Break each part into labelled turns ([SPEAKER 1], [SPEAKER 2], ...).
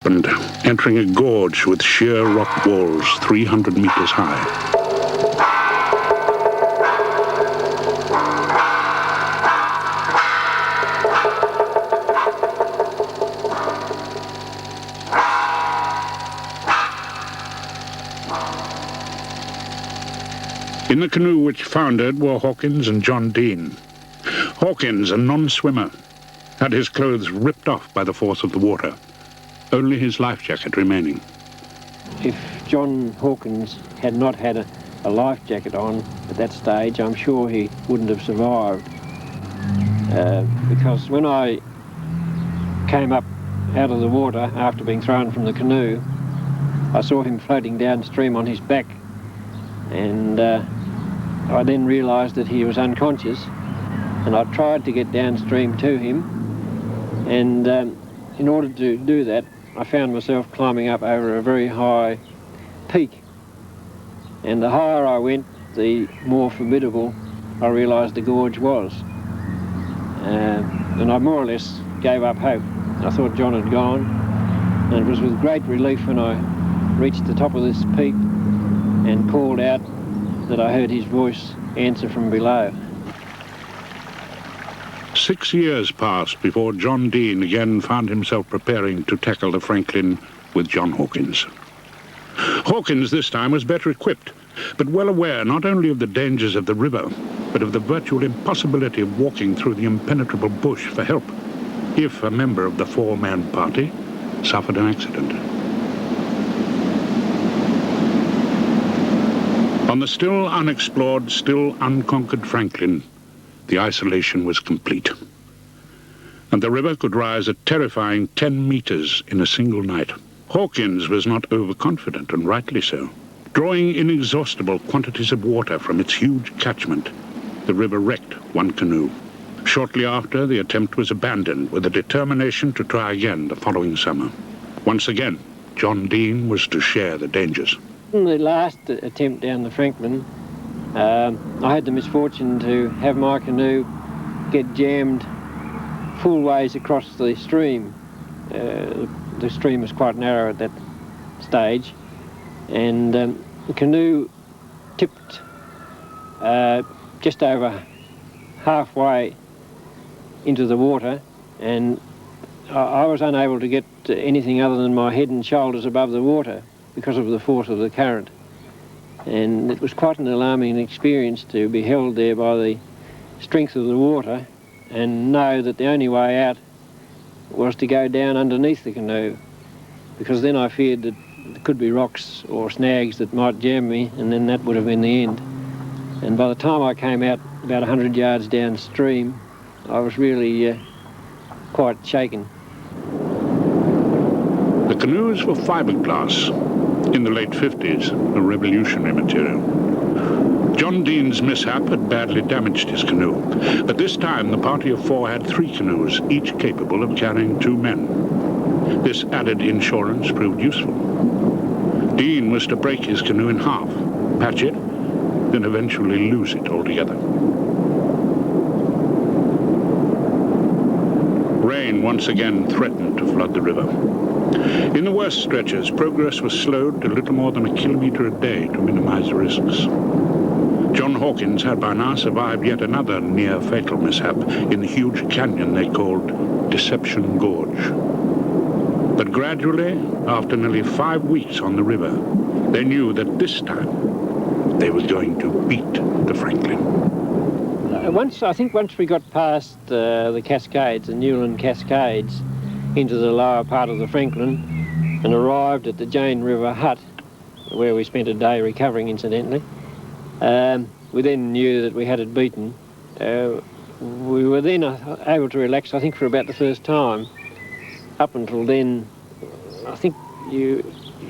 [SPEAKER 1] And entering a gorge with sheer rock walls 300 meters high. In the canoe which foundered were Hawkins and John Dean. Hawkins, a non-swimmer, had his clothes ripped off by the force of the water, only his life jacket remaining.
[SPEAKER 2] If John Hawkins had not had a life jacket on at that stage, I'm sure he wouldn't have survived. Because when I came up out of the water after being thrown from the canoe, I saw him floating downstream on his back, and I then realised that he was unconscious, and I tried to get downstream to him, and in order to do that I found myself climbing up over a very high peak, and the higher I went the more formidable I realised the gorge was, and I more or less gave up hope. I thought John had gone, and it was with great relief when I reached the top of this peak and called out that I heard his voice answer from below.
[SPEAKER 1] 6 years passed before John Dean again found himself preparing to tackle the Franklin with John Hawkins. Hawkins this time was better equipped, but well aware not only of the dangers of the river, but of the virtual impossibility of walking through the impenetrable bush for help if a member of the four-man party suffered an accident. On the still unexplored, still unconquered Franklin, the isolation was complete. And the river could rise a terrifying 10 meters in a single night. Hawkins was not overconfident, and rightly so. Drawing inexhaustible quantities of water from its huge catchment, the river wrecked one canoe. Shortly after, the attempt was abandoned with a determination to try again the following summer. Once again, John Dean was to share the dangers.
[SPEAKER 2] In the last attempt down the Franklin, I had the misfortune to have my canoe get jammed full ways across the stream. The stream was quite narrow at that stage, and the canoe tipped just over halfway into the water, and I was unable to get anything other than my head and shoulders above the water because of the force of the current. And it was quite an alarming experience to be held there by the strength of the water and know that the only way out was to go down underneath the canoe, because then I feared that there could be rocks or snags that might jam me, and then that would have been the end. And by the time I came out about 100 yards downstream, I was really quite shaken.
[SPEAKER 1] The canoes were fiberglass, in the late 50s, a revolutionary material. John Dean's mishap had badly damaged his canoe, but this time the party of four had 3 canoes, each capable of carrying 2 men. This added insurance proved useful. Dean was to break his canoe in half, patch it, then eventually lose it altogether. Rain once again threatened to flood the river. In the worst stretches, progress was slowed to little more than 1 kilometer a day to minimize the risks. John Hawkins had by now survived yet another near-fatal mishap in the huge canyon they called Deception Gorge. But gradually, after nearly 5 weeks on the river, they knew that this time they were going to beat the Franklin.
[SPEAKER 2] I think once we got past the Cascades, the Newland Cascades, into the lower part of the Franklin and arrived at the Jane River hut, where we spent a day recovering, incidentally, we then knew that we had it beaten. We were then able to relax, I think, for about the first time. Up until then, I think you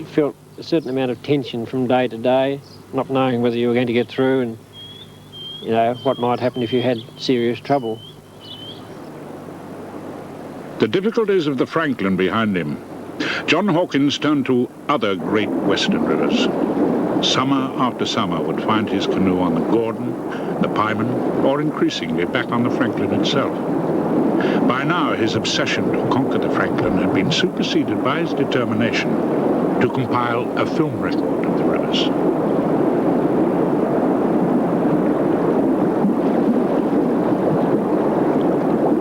[SPEAKER 2] felt a certain amount of tension from day to day, not knowing whether you were going to get through and, you know, what might happen if you had serious trouble.
[SPEAKER 1] The difficulties of the Franklin behind him, John Hawkins turned to other great western rivers. Summer after summer would find his canoe on the Gordon, the Pieman, or increasingly back on the Franklin itself. By now, his obsession to conquer the Franklin had been superseded by his determination to compile a film record of the rivers.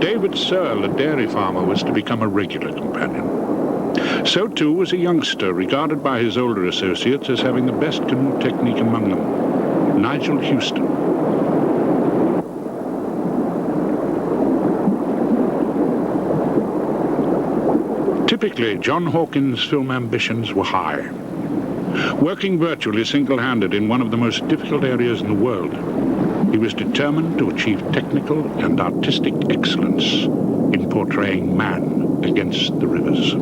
[SPEAKER 1] David Searle, a dairy farmer, was to become a regular companion. So too was a youngster regarded by his older associates as having the best canoe technique among them, Nigel Houston. Typically, John Hawkins' film ambitions were high. Working virtually single-handed in one of the most difficult areas in the world, he was determined to achieve technical and artistic excellence in portraying man against the rivers.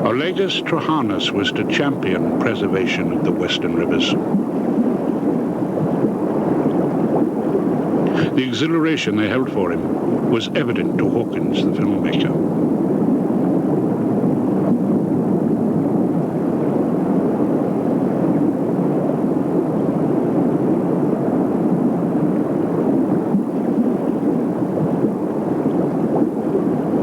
[SPEAKER 1] Olegas Trohanus was to champion preservation of the western rivers. The exhilaration they held for him was evident to Hawkins, the filmmaker.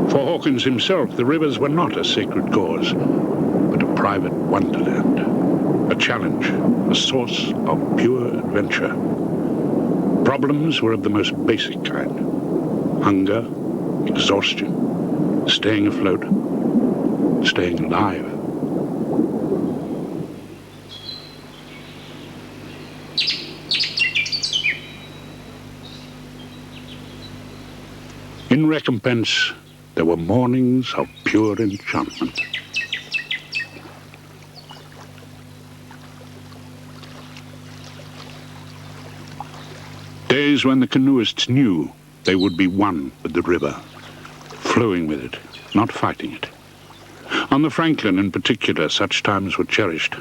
[SPEAKER 1] For Hawkins himself, the rivers were not a sacred cause, but a private wonderland, a challenge, a source of pure adventure. Problems were of the most basic kind: hunger, exhaustion, staying afloat, staying alive. In recompense, there were mornings of pure enchantment. Days when the canoeists knew they would be one with the river, flowing with it, not fighting it. On the Franklin in particular, such times were cherished.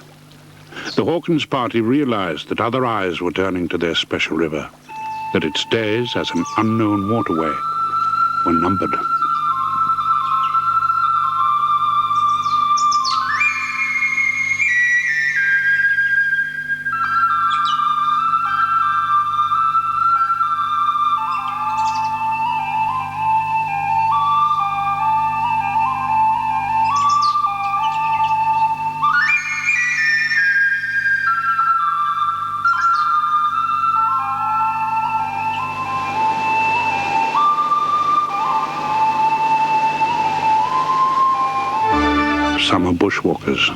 [SPEAKER 1] The Hawkins party realized that other eyes were turning to their special river, that its days as an unknown waterway were numbered. Some are bushwalkers.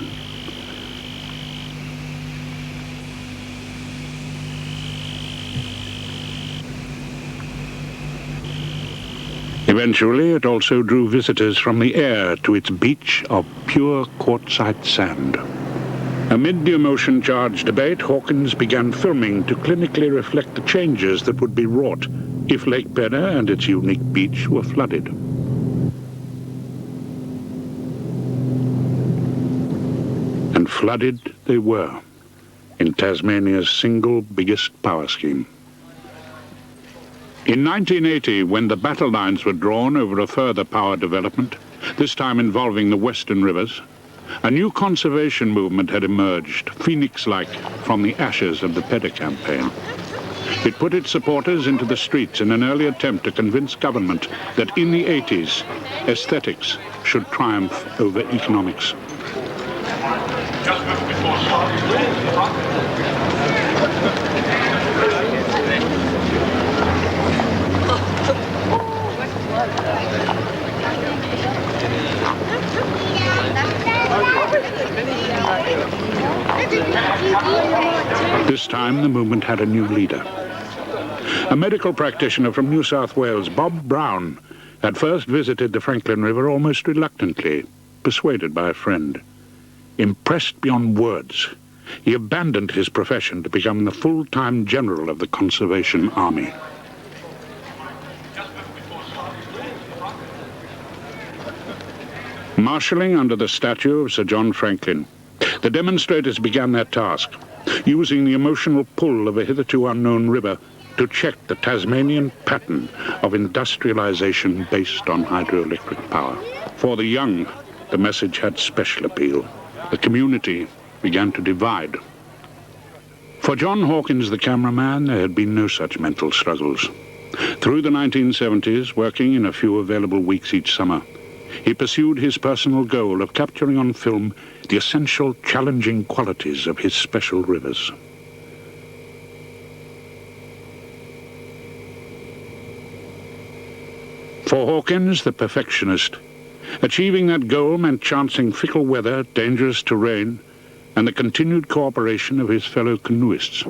[SPEAKER 1] Eventually, it also drew visitors from the air to its beach of pure quartzite sand. Amid the emotion-charged debate, Hawkins began filming to clinically reflect the changes that would be wrought if Lake Penna and its unique beach were flooded. And flooded they were, in Tasmania's single biggest power scheme. In 1980, when the battle lines were drawn over a further power development, this time involving the western rivers, a new conservation movement had emerged, phoenix-like, from the ashes of the Pedder campaign. It put its supporters into the streets in an early attempt to convince government that in the 80s, aesthetics should triumph over economics. This time, the movement had a new leader. A medical practitioner from New South Wales, Bob Brown, had first visited the Franklin River almost reluctantly, persuaded by a friend. Impressed beyond words, he abandoned his profession to become the full-time general of the Conservation Army. Marshalling under the statue of Sir John Franklin, the demonstrators began their task, using the emotional pull of a hitherto unknown river to check the Tasmanian pattern of industrialization based on hydroelectric power. For the young, the message had special appeal. The community began to divide. For John Hawkins, the cameraman, there had been no such mental struggles. Through the 1970s, working in a few available weeks each summer, he pursued his personal goal of capturing on film the essential, challenging qualities of his special rivers. For Hawkins, the perfectionist, achieving that goal meant chancing fickle weather, dangerous terrain, and the continued cooperation of his fellow canoeists.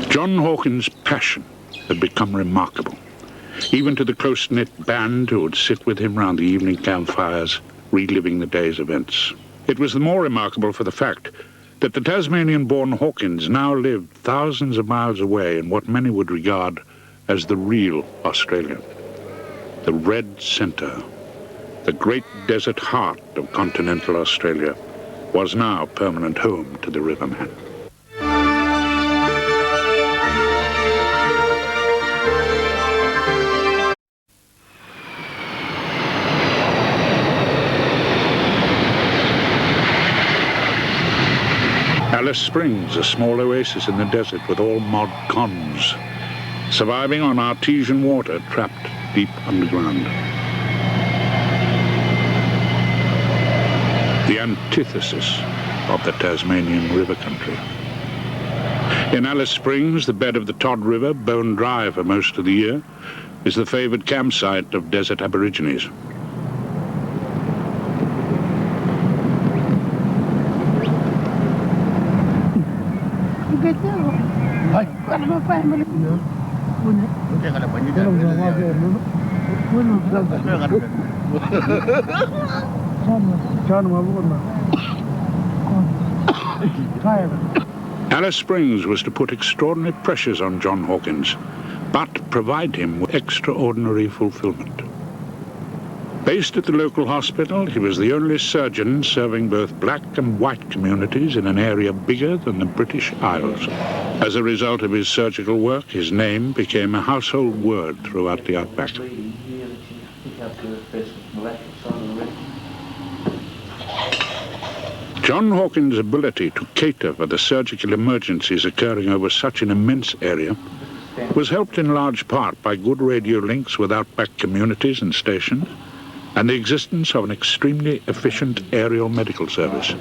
[SPEAKER 1] John Hawkins' passion had become remarkable, even to the close-knit band who would sit with him round the evening campfires, reliving the day's events. It was the more remarkable for the fact that the Tasmanian-born Hawkins now lived thousands of miles away in what many would regard as the real Australia. The red centre, the great desert heart of continental Australia, was now permanent home to the riverman. Alice Springs, a small oasis in the desert with all mod cons, surviving on artesian water trapped deep underground. The antithesis of the Tasmanian river country. In Alice Springs, the bed of the Todd River, bone dry for most of the year, is the favoured campsite of desert aborigines. Alice Springs was to put extraordinary pressures on John Hawkins, but provide him with extraordinary fulfillment. Based at the local hospital, he was the only surgeon serving both black and white communities in an area bigger than the British Isles. As a result of his surgical work, his name became a household word throughout the outback. John Hawkins' ability to cater for the surgical emergencies occurring over such an immense area was helped in large part by good radio links with outback communities and stations, and the existence of an extremely efficient aerial medical service.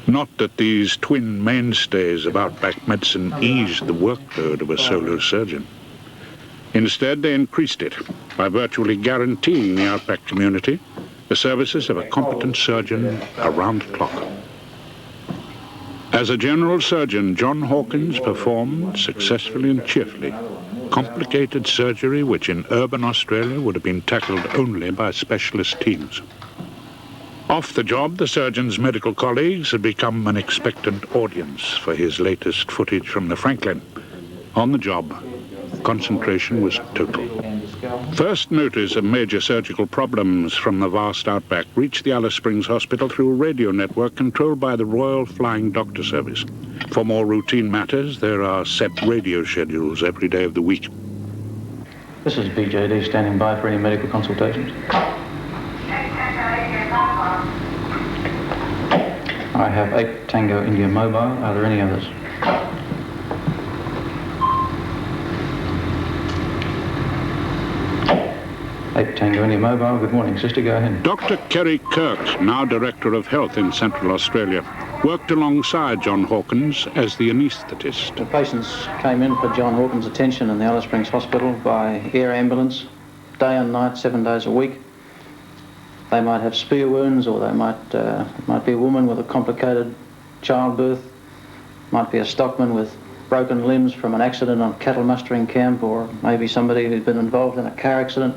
[SPEAKER 1] Not that these twin mainstays of outback medicine eased the workload of a solo surgeon. Instead, they increased it by virtually guaranteeing the outback community the services of a competent surgeon around the clock. As a general surgeon, John Hawkins performed successfully and cheerfully complicated surgery which in urban Australia would have been tackled only by specialist teams. Off the job, the surgeon's medical colleagues had become an expectant audience for his latest footage from the Franklin. On the job, concentration was total. First notice of major surgical problems from the vast outback reached the Alice Springs Hospital through a radio network controlled by the Royal Flying Doctor Service. For more routine matters, there are set radio schedules every day of the week.
[SPEAKER 3] This is BJD standing by for any medical consultations. I have 8 Tango India Mobile. Are there any others? Tango India Mobile. Good morning, sister. Go ahead.
[SPEAKER 1] Dr. Kerry Kirk, now Director of Health in Central Australia, worked alongside John Hawkins as the anaesthetist.
[SPEAKER 3] The patients came in for John Hawkins' attention in the Alice Springs Hospital by air ambulance, day and night, 7 days a week. They might have spear wounds, or they might be a woman with a complicated childbirth, might be a stockman with broken limbs from an accident on cattle mustering camp, or maybe somebody who'd been involved in a car accident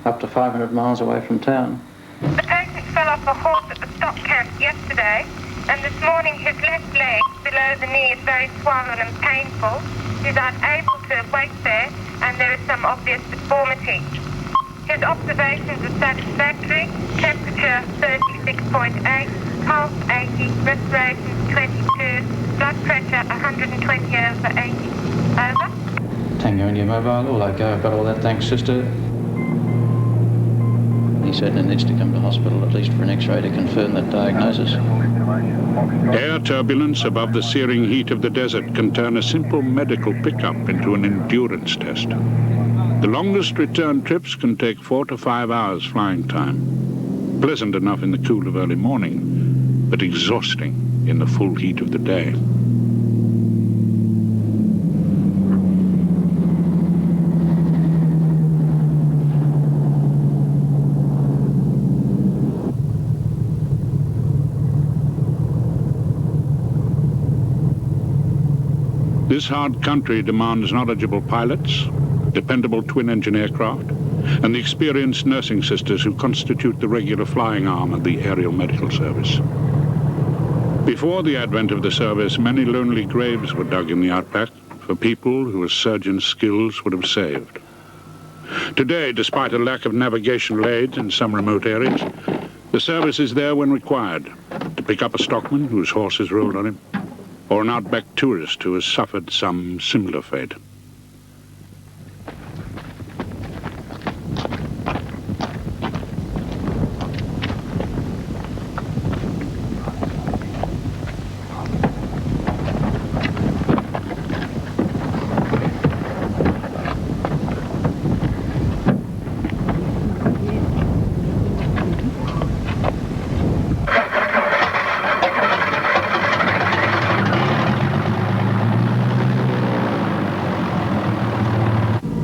[SPEAKER 3] up to 500 miles away from town.
[SPEAKER 4] The patient fell off a horse at the stock camp yesterday, and this morning his left leg below the knee is very swollen and painful. He's unable to wait there, and there is some obvious deformity. His observations are satisfactory: temperature 36.8, pulse 80, respiration 22, blood pressure 120 over 80. Over.
[SPEAKER 3] Tango India Mobile, all okay. I've got all that, thanks, sister. He certainly needs to come to hospital at least for an X-ray to confirm that diagnosis.
[SPEAKER 1] Air turbulence above the searing heat of the desert can turn a simple medical pickup into an endurance test. The longest return trips can take 4 to 5 hours flying time. Pleasant enough in the cool of early morning, but exhausting in the full heat of the day. This hard country demands knowledgeable pilots, dependable twin-engine aircraft, and the experienced nursing sisters who constitute the regular flying arm of the aerial medical service. Before the advent of the service, many lonely graves were dug in the outback for people who a surgeon's skills would have saved. Today, despite a lack of navigational aids in some remote areas, the service is there when required, to pick up a stockman whose horse is rolled on him, or an outback tourist who has suffered some similar fate.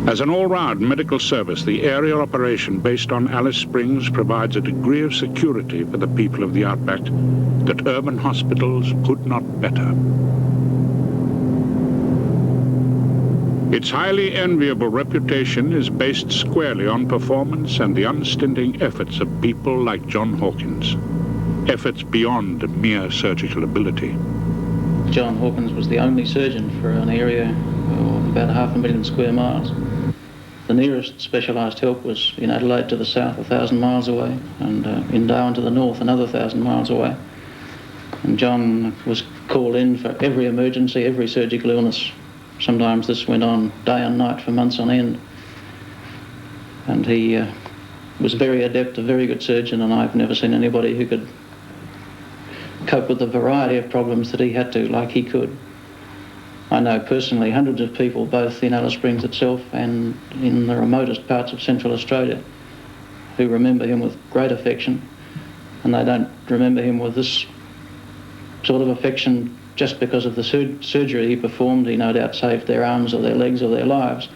[SPEAKER 1] As an all-round medical service, the aerial operation based on Alice Springs provides a degree of security for the people of the outback that urban hospitals could not better. Its highly enviable reputation is based squarely on performance and the unstinting efforts of people like John Hawkins. efforts beyond mere surgical ability.
[SPEAKER 3] John Hawkins was the only surgeon for an area of about 500,000 square miles. The nearest specialised help was in Adelaide to the south, 1,000 miles away, and in Darwin to the north, another 1,000 miles away. And John was called in for every emergency, every surgical illness. Sometimes this went on day and night for months on end. And he was very adept, a very good surgeon, and I've never seen anybody who could cope with the variety of problems that he had to, like he could. I know personally hundreds of people, both in Alice Springs itself and in the remotest parts of Central Australia, who remember him with great affection, and they don't remember him with this sort of affection just because of the surgery he performed. He no doubt saved their arms or their legs or their lives,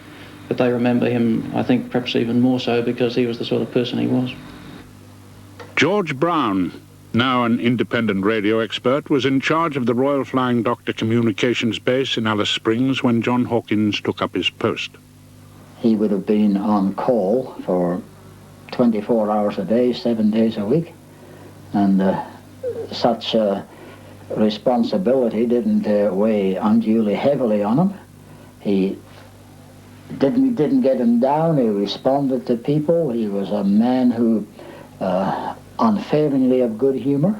[SPEAKER 3] but they remember him, I think, perhaps even more so because he was the sort of person he was.
[SPEAKER 1] George Brown, now an independent radio expert, was in charge of the Royal Flying Doctor Communications Base in Alice Springs when John Hawkins took up his post.
[SPEAKER 5] He would have been on call for 24 hours a day, 7 days a week, and such responsibility didn't weigh unduly heavily on him. He didn't get him down. He responded to people. He was a man who unfailingly of good humour.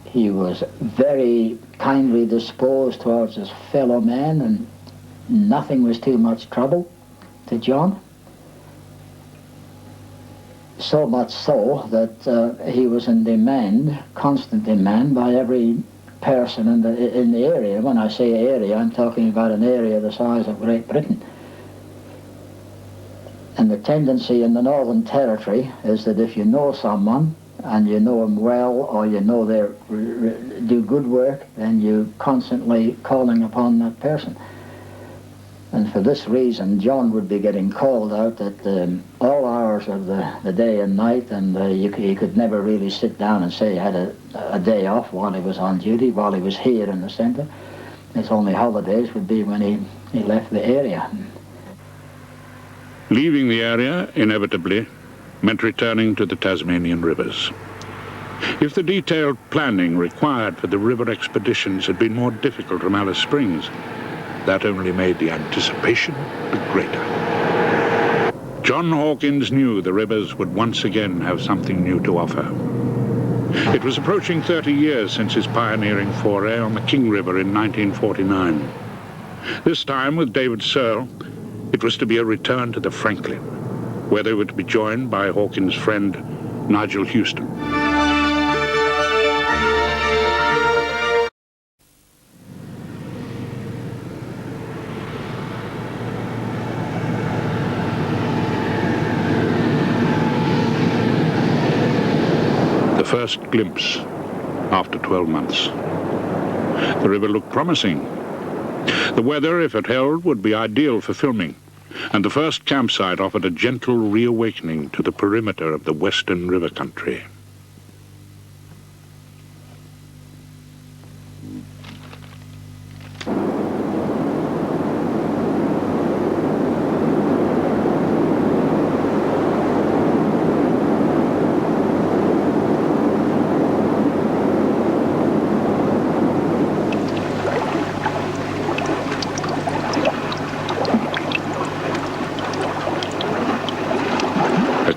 [SPEAKER 5] He was very kindly disposed towards his fellow men, and nothing was too much trouble to John. So much so that he was in demand, constant demand, by every person in the area. When I say area, I'm talking about an area the size of Great Britain. And the tendency in the Northern Territory is that if you know someone, and you know them well, or you know they do good work, then you're constantly calling upon that person. And for this reason, John would be getting called out at all hours of the day and night, and he could never really sit down and say he had a day off while he was on duty, while he was here in the centre. His only holidays would be when he left the area.
[SPEAKER 1] Leaving the area, inevitably, meant returning to the Tasmanian rivers. If the detailed planning required for the river expeditions had been more difficult from Alice Springs, that only made the anticipation the greater. John Hawkins knew the rivers would once again have something new to offer. It was approaching 30 years since his pioneering foray on the King River in 1949. This time, with David Searle, it was to be a return to the Franklin, where they were to be joined by Hawkins' friend Nigel Houston. The first glimpse after 12 months. The river looked promising. The weather, if it held, would be ideal for filming, and the first campsite offered a gentle reawakening to the perimeter of the western river country.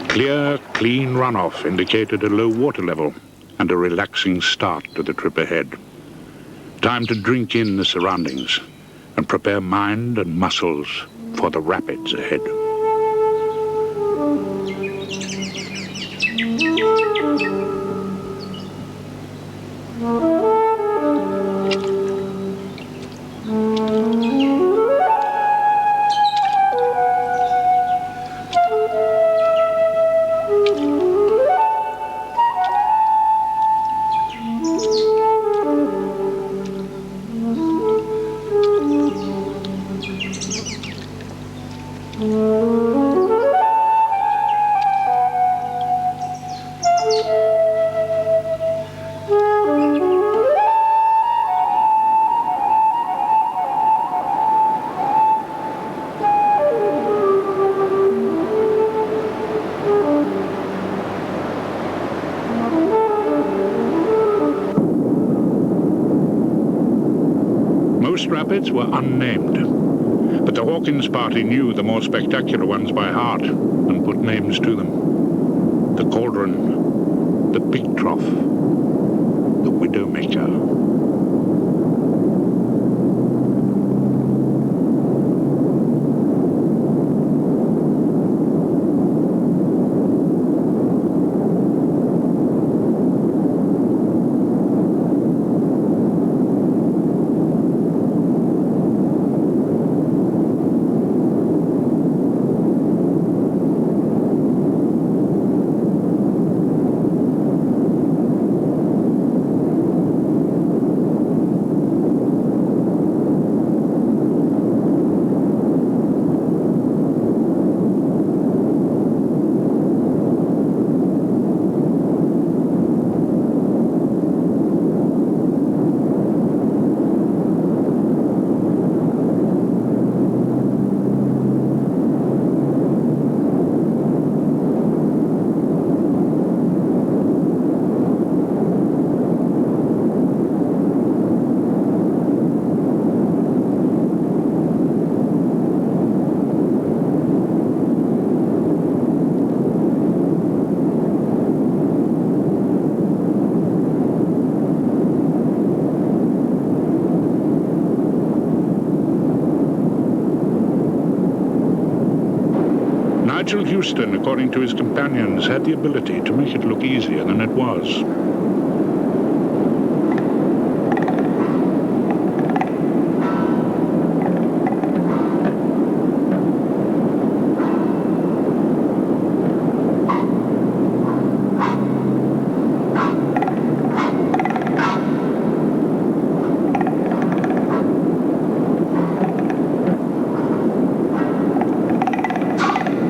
[SPEAKER 1] Clear, clean runoff indicated a low water level and a relaxing start to the trip ahead. Time to drink in the surroundings and prepare mind and muscles for the rapids ahead.
[SPEAKER 6] Mm-hmm.
[SPEAKER 1] Most rapids were unnamed, but the Hawkins party knew the more spectacular ones by heart and put names to them. The Cauldron, the Pig Trough, the Widowmaker. Nigel Houston, according to his companions, had the ability to make it look easier than it was.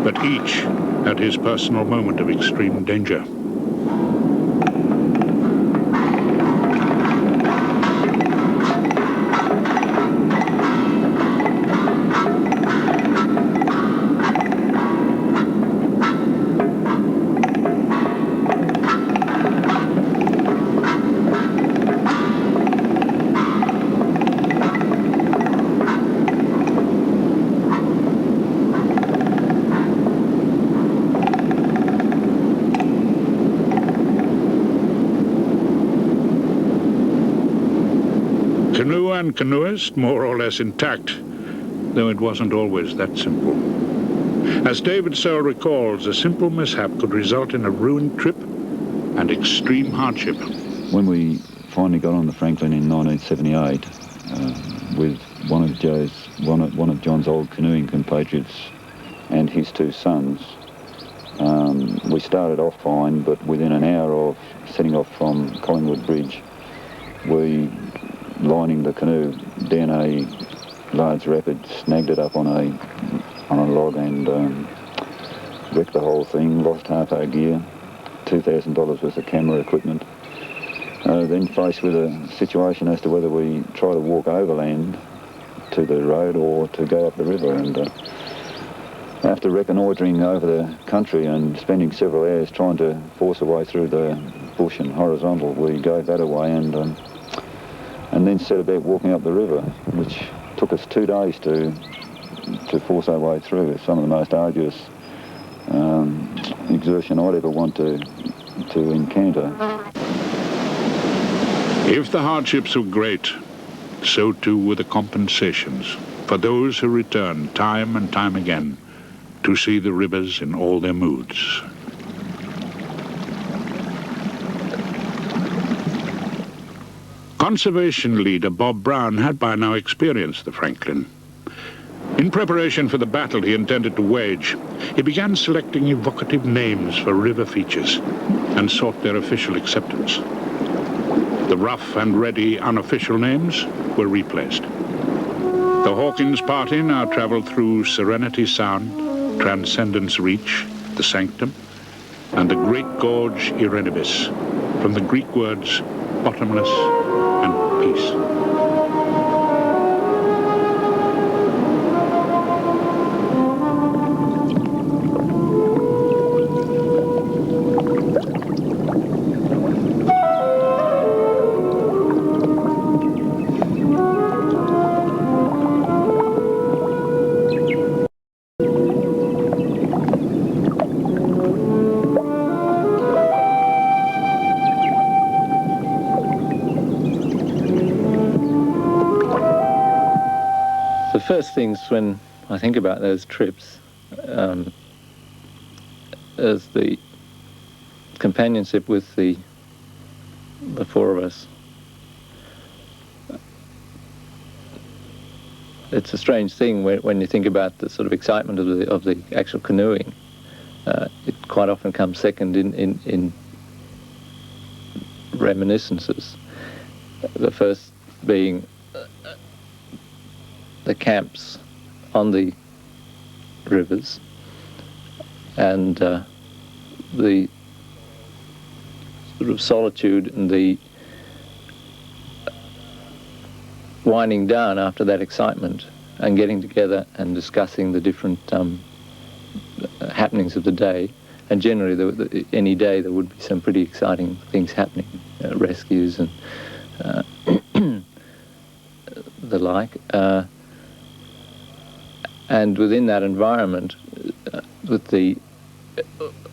[SPEAKER 1] But each had his personal moment of extreme danger. Canoe and canoeist more or less intact, though it wasn't always that simple. As David Searle recalls, a simple mishap could result in a ruined trip and extreme hardship.
[SPEAKER 6] When we finally got on the Franklin in 1978, with one of John's old canoeing compatriots and his two sons, we started off fine, but within an hour of setting off from Collingwood Bridge, we, lining the canoe down a large rapid, snagged it up on a log and wrecked the whole thing, lost half our gear, $2,000 worth of camera equipment. Then faced with a situation as to whether we try to walk overland to the road or to go up the river. And after reconnoitring over the country and spending several hours trying to force a way through the bush and horizontal, we gave that away and then set about walking up the river, which took us 2 days to force our way through. It's some of the most arduous exertion I'd ever want to encounter.
[SPEAKER 1] If the hardships were great, so too were the compensations for those who returned time and time again to see the rivers in all their moods. Conservation leader Bob Brown had by now experienced the Franklin. In preparation for the battle he intended to wage, he began selecting evocative names for river features and sought their official acceptance. The rough and ready unofficial names were replaced. The Hawkins party now traveled through Serenity Sound, Transcendence Reach, the Sanctum, and the Great Gorge Irenibus, from the Greek words bottomless and peace.
[SPEAKER 7] first things when I think about those trips is the companionship with the four of us. It's a strange thing when you think about the sort of excitement of the actual canoeing. It quite often comes second in reminiscences. The first being the camps on the rivers and the sort of solitude and the winding down after that excitement and getting together and discussing the different happenings of the day. And generally, any day there would be some pretty exciting things happening, rescues and the like. And within that environment,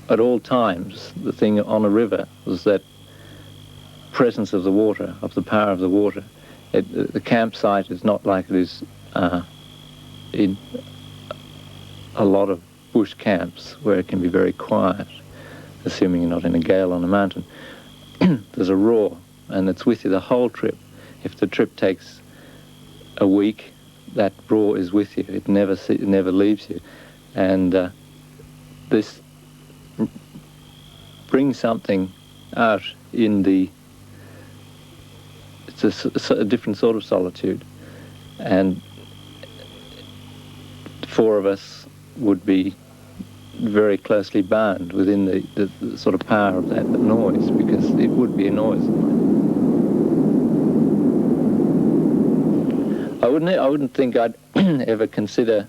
[SPEAKER 7] at all times, the thing on a river was that presence of the water, of the power of the water. The campsite is not like it is in a lot of bush camps where it can be very quiet, assuming you're not in a gale on a mountain. There's a roar, and it's with you the whole trip. If the trip takes a week, that roar is with you. It never leaves you. And this brings something out in the... It's a different sort of solitude. And the four of us would be very closely bound within the sort of power of that noise, because it would be a noise. I wouldn't think I'd ever consider,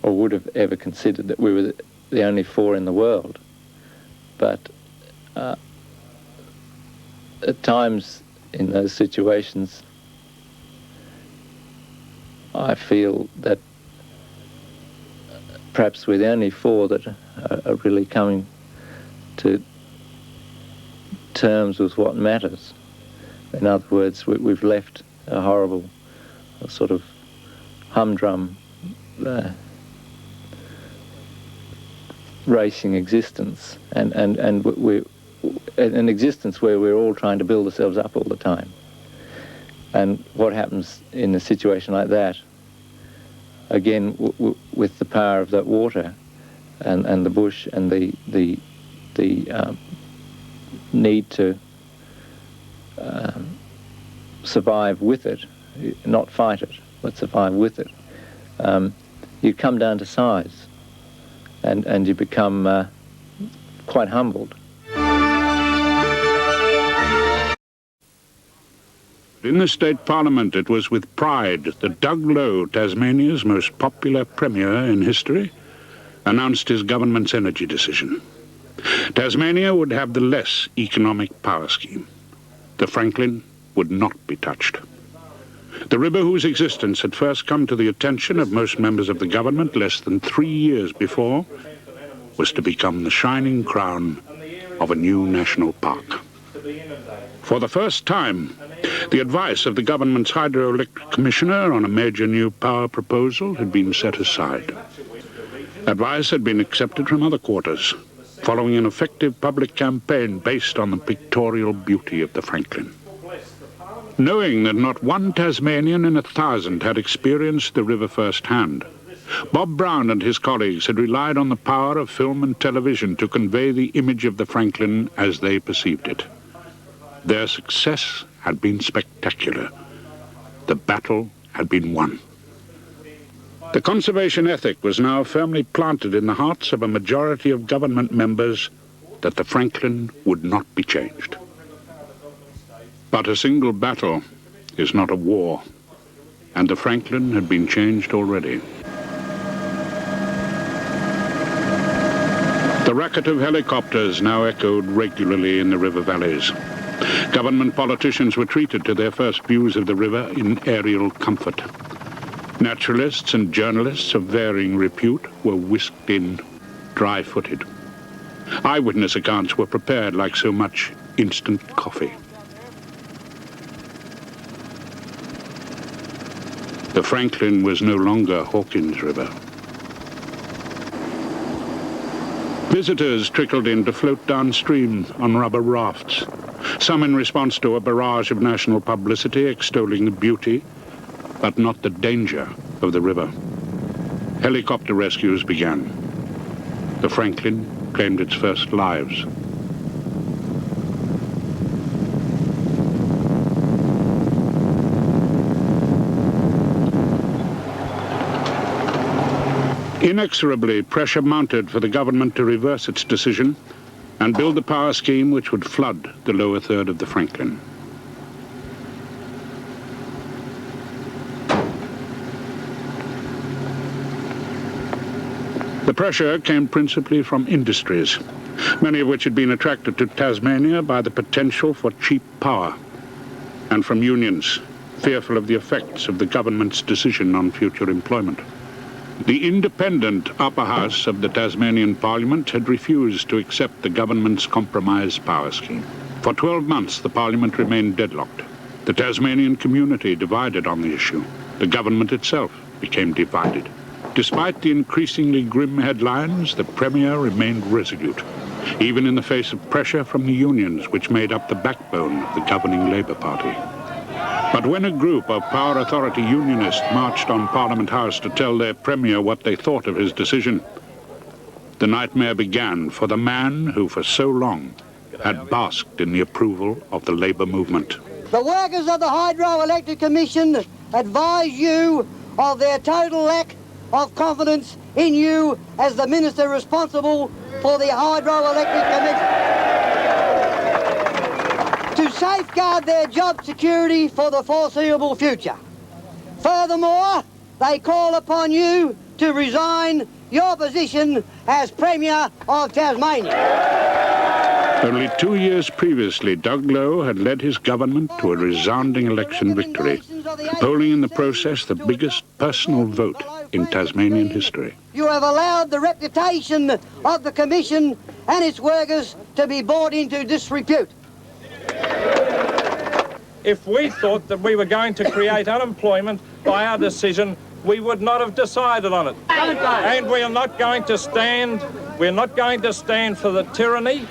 [SPEAKER 7] or would have ever considered, that we were the only four in the world. But at times in those situations, I feel that perhaps we're the only four that are really coming to terms with what matters. In other words, we've left a horrible sort of humdrum racing existence, and we're an existence where we're all trying to build ourselves up all the time. And what happens in a situation like that, again, with the power of that water and the bush and the need to survive with it, not fight it, but survive with it, you come down to size, and you become quite humbled.
[SPEAKER 1] In the state parliament, it was with pride that Doug Lowe, Tasmania's most popular premier in history, announced his government's energy decision. Tasmania would have the less economic power scheme. The Franklin would not be touched. The river, whose existence had first come to the attention of most members of the government less than 3 years before, was to become the shining crown of a new national park. For the first time, the advice of the government's hydroelectric commissioner on a major new power proposal had been set aside. Advice had been accepted from other quarters, following an effective public campaign based on the pictorial beauty of the Franklin. Knowing that not one Tasmanian in 1,000 had experienced the river firsthand, Bob Brown and his colleagues had relied on the power of film and television to convey the image of the Franklin as they perceived it. Their success had been spectacular. The battle had been won. The conservation ethic was now firmly planted in the hearts of a majority of government members that the Franklin would not be changed. But a single battle is not a war, and the Franklin had been changed already. The racket of helicopters now echoed regularly in the river valleys. Government politicians were treated to their first views of the river in aerial comfort. Naturalists and journalists of varying repute were whisked in dry-footed. Eyewitness accounts were prepared like so much instant coffee. The Franklin was no longer Hawkins River. Visitors trickled in to float downstream on rubber rafts, some in response to a barrage of national publicity extolling the beauty, but not the danger of the river. Helicopter rescues began. The Franklin claimed its first lives. Inexorably, pressure mounted for the government to reverse its decision and build a power scheme which would flood the lower third of the Franklin. The pressure came principally from industries, many of which had been attracted to Tasmania by the potential for cheap power, and from unions, fearful of the effects of the government's decision on future employment. The independent upper house of the Tasmanian Parliament had refused to accept the government's compromise power scheme. For 12 months, the Parliament remained deadlocked. The Tasmanian community divided on the issue. The government itself became divided. Despite the increasingly grim headlines, the Premier remained resolute, even in the face of pressure from the unions which made up the backbone of the governing Labour Party. But when a group of Power Authority unionists marched on Parliament House to tell their Premier what they thought of his decision, the nightmare began for the man who for so long had basked in the approval of the Labour movement.
[SPEAKER 8] The workers of the Hydroelectric Commission advise you of their total lack of confidence in you as the Minister responsible for the Hydroelectric Commission, to safeguard their job security for the foreseeable future. Furthermore, they call upon you to resign your position as Premier of Tasmania.
[SPEAKER 1] Only 2 years previously, Doug Lowe had led his government to a resounding election victory, polling in the process the biggest personal vote in Tasmanian history.
[SPEAKER 8] You have allowed the reputation of the Commission and its workers to be brought into disrepute.
[SPEAKER 9] If we thought that we were going to create unemployment by our decision, we would not have decided on it. And we're not going to stand for the tyranny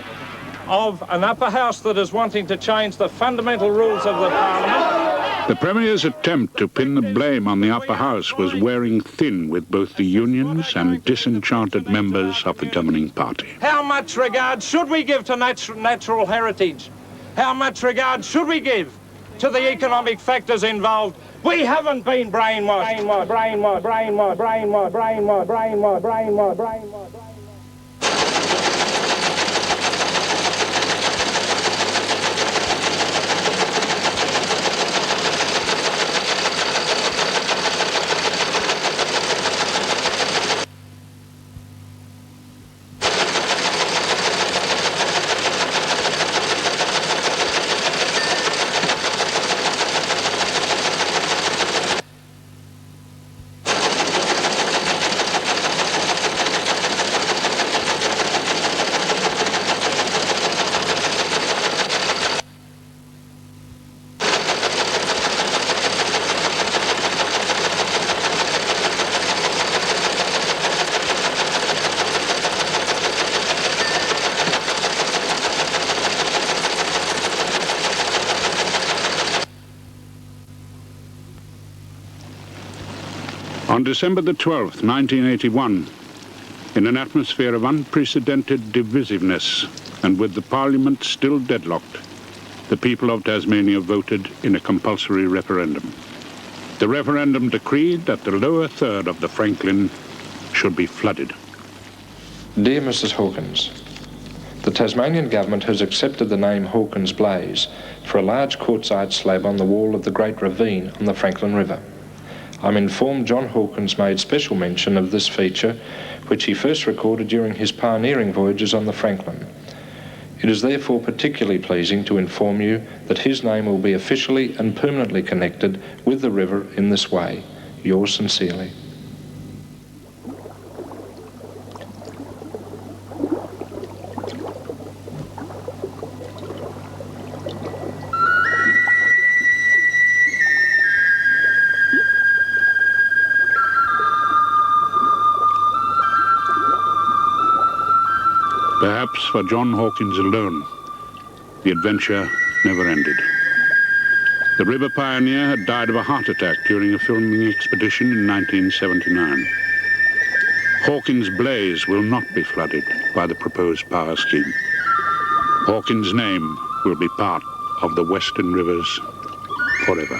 [SPEAKER 9] of an upper house that is wanting to change the fundamental rules of the Parliament.
[SPEAKER 1] The Premier's attempt to pin the blame on the upper house was wearing thin with both the unions and disenchanted members of the governing party.
[SPEAKER 9] How much regard should we give to natural heritage? How much regard should we give to the economic factors involved? We haven't been brainwashed.
[SPEAKER 1] On December the 12th, 1981, in an atmosphere of unprecedented divisiveness and with the Parliament still deadlocked, the people of Tasmania voted in a compulsory referendum. The referendum decreed that the lower third of the Franklin should be flooded.
[SPEAKER 10] Dear Mrs. Hawkins, the Tasmanian government has accepted the name Hawkins Blaze for a large quartzite slab on the wall of the Great Ravine on the Franklin River. I'm informed John Hawkins made special mention of this feature, which he first recorded during his pioneering voyages on the Franklin. It is therefore particularly pleasing to inform you that his name will be officially and permanently connected with the river in this way. Yours sincerely.
[SPEAKER 1] Perhaps for John Hawkins alone, the adventure never ended. The river pioneer had died of a heart attack during a filming expedition in 1979. Hawkins' blaze will not be flooded by the proposed power scheme. Hawkins' name will be part of the Western Rivers forever.